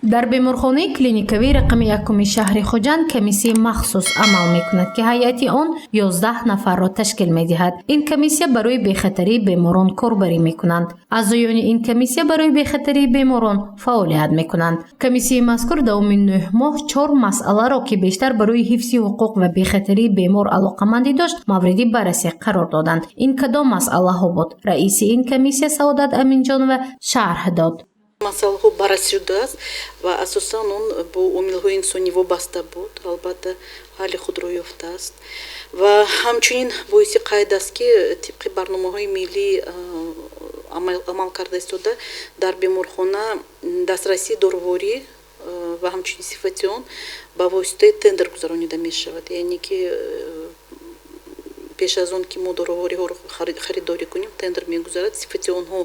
дар беморхонаи клиникавии рақами 1 шаҳри Хуҷанд комиссияи махсус амал мекунад ки ҳайати он 11 нафарро ташкил медиҳад. Ин комиссия барои бехатарии беморон корбарӣ мекунанд. аъзоёни ин комиссия барои бехатарии беморон фаъолият мекунанд. комиссияи мазкур давоми 9 моҳ 4 масъаларо ки бештар барои ҳифзи ҳуқуқ ва бехатарии бемор алоқамандӣ дошт мавриди баррасӣ қарор доданд. ин кадом масъалаҳо буд? раиси ин комиссия Саодат Аминҷонова шарҳ дод. масъалаҳо баррасӣ шудааст ва асосан он бо омилҳои инсонӣ вобаста буд, албатта ҳалли худро ёфтааст ва ҳамчунин боиси қайд аст ки тибқи барномаҳои миллӣ амал карда истода дар беморхона дастрасии дороворӣ ва ҳамчунин сифати он ба воситаи тендер гузаронида мешавад. яъне ки пеш аз он ки мо доровориҳоро харидорӣ кунем, тендер мегузарад, сифати онҳо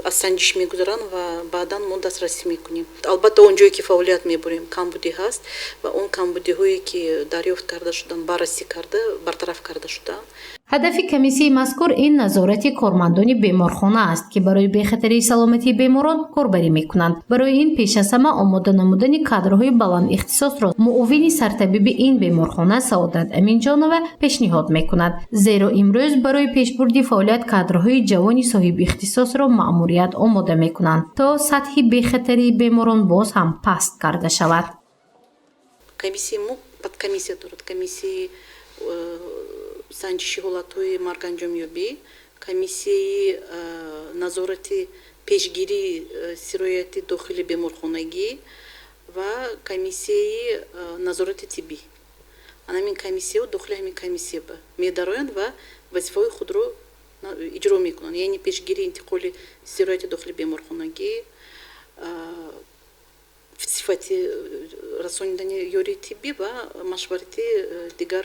аз санҷиш мегузаранд ва баъдан мо дастрасӣ мекунем. албатта он ҷое ки фаъолият мебурем камбудӣ ҳаст ва он камбудиҳое ки дарёфт карда шуданд, баррасӣ карда бартараф карда шуданд. ҳадафи комиссияи мазкур ин назорати кормандони беморхона аст ки барои бехатарии саломатии беморон корбарӣ мекунанд. барои ин пеш аз ҳама омода намудани кадрҳои баландихтисосро муовини сартабиби ин беморхона Саодат Аминҷонова пешниҳод мекунад. зеро имрӯз барои пешбурди фаъолият кадрҳои ҷавони соҳибихтисосро маъмурият омода мекунанд то сатҳи бехатарии беморон боз ҳам паст карда шавад. комиссияи мо подкомиссия дорад. комиссияи санҷиши ҳолатҳои марганҷомёбӣ, комиссияи назорати пешгирии сирояти дохили беморхонагӣ ва комиссияи назорати тиббӣ. ҳамин комиссияҳо дохили ҳамин комиссия медароянд ва вазифаҳои худро иҷро мекунанд. яъне пешгирии интиқоли сирояти дохили беморхонагӣ, сифати расонидани ёрии тиббӣ ва машварати дигар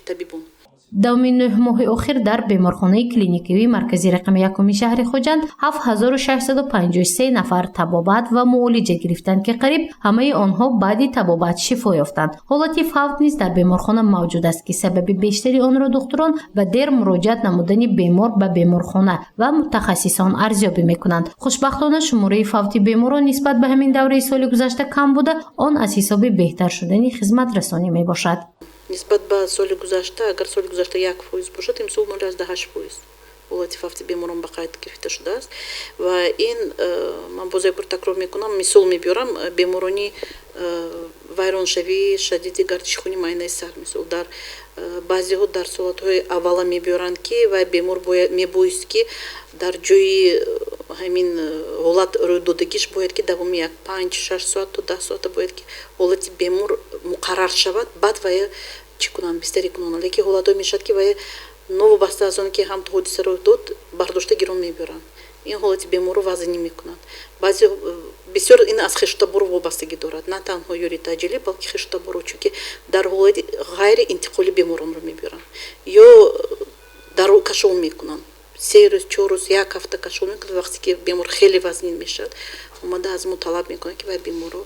табибон. давоми 9 моҳи охир дар беморхонаи клиникавии маркази рақами 1 шаҳри Хуҷанд 7653 нафар табобат ва муолиҷа гирифтанд ки қариб ҳамаи онҳо баъди табобат шифо ёфтанд. ҳолати фавт низ дар беморхона мавҷуд аст ки сабаби бештари онро духтурон ба дер муроҷиат намудани бемор ба беморхона ва мутахассисон арзёбӣ мекунанд. хушбахтона шумораи фавти беморон нисбат ба ҳамин давраи соли гузашта кам буда, он аз ҳисоби беҳтар шудани хизматрасонӣ мебошад. нисбат ба соли гузашта, агар соли гузашта 1% бошад, имсол 0.8% ҳолати фавти беморон ба қайд гирифта шудааст ва ин ман боз якбор такрор мекунам, мисол мебиёрам беморони вайроншавии шадиди гардиши хуни майнаи сар. мисол дар баъзеҳо дар солатҳои аввала мебиёранд ки вай бемор мебоист ки дар ҷои ҳамин ҳолат рӯйдодагиш бояд ки давоми 5-6 соат то 10 соата бояд ки ҳолати бемор муқаррар шавад, баъд вая чӣ кунанд, бистарӣ кунанд. лекин ҳолатҳое мешавад ки вая новобаста аз он ки ҳам ҳодиса рӯй дод бардошта гирон мебиёранд. ин ҳолати беморро вазъ намекунад. баъзе бисёр ин аз хештаборо вобастагӣ дорад, на танҳо ёри таъҷилӣ, балки хештаборо, чунки дар ҳолати ғайриинтиқолӣ беморонро мебиёранд ё дар кашол мекунанд. 3 рӯз 4 рӯз 1 ҳафта кашол мекунад. вақте ки бемор хеле вазнин мешавад, омада аз мо талаб мекунад ки вай беморро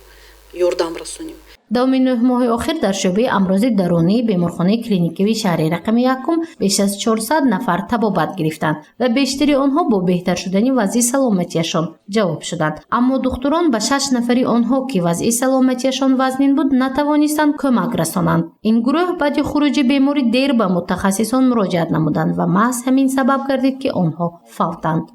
ёрдам расонем. давоми 9 моҳи охир дар шӯъбаи амрози дарунии беморхонаи клиникавии шаҳри рақами 1 беш аз 400 нафар табобат гирифтанд ва бештари онҳо бо беҳтар шудани вазъи саломатиашон ҷавоб шуданд. аммо духтурон ба 6 нафари онҳо ки вазъи саломатиашон вазнин буд натавонистанд кӯмак расонанд. ин гурӯҳ баъди хуруҷи бемори дер ба мутахассисон муроҷиат намуданд ва маҳз ҳамин сабаб гардид ки онҳо фавтанд.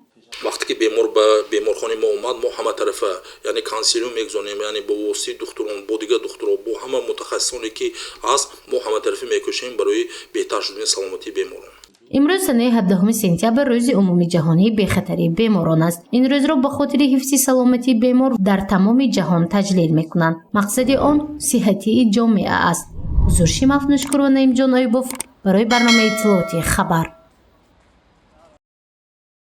вақте ки бемор ба беморхонаи мо омад, мо ҳама тарафа яъне консилиум мегузорем, яъне бо воситаи духтурон, бо дигар духтурон, бо ҳама мутахассисоне ки ҳаст, мо ҳама тарафӣ мекӯшем барои беҳтар шудани саломатии беморон. имрӯз санаи 17 сентябр рӯзи умумии ҷаҳонии бехатарии беморон аст. ин рӯзро ба хотири ҳифзи саломатии бемор дар тамоми ҷаҳон таҷлил мекунанд. мақсади он сиҳатии ҷомеа аст. зурши Мафнушкурова, Наимҷон Оюбов барои барномаи иттилооти хабар.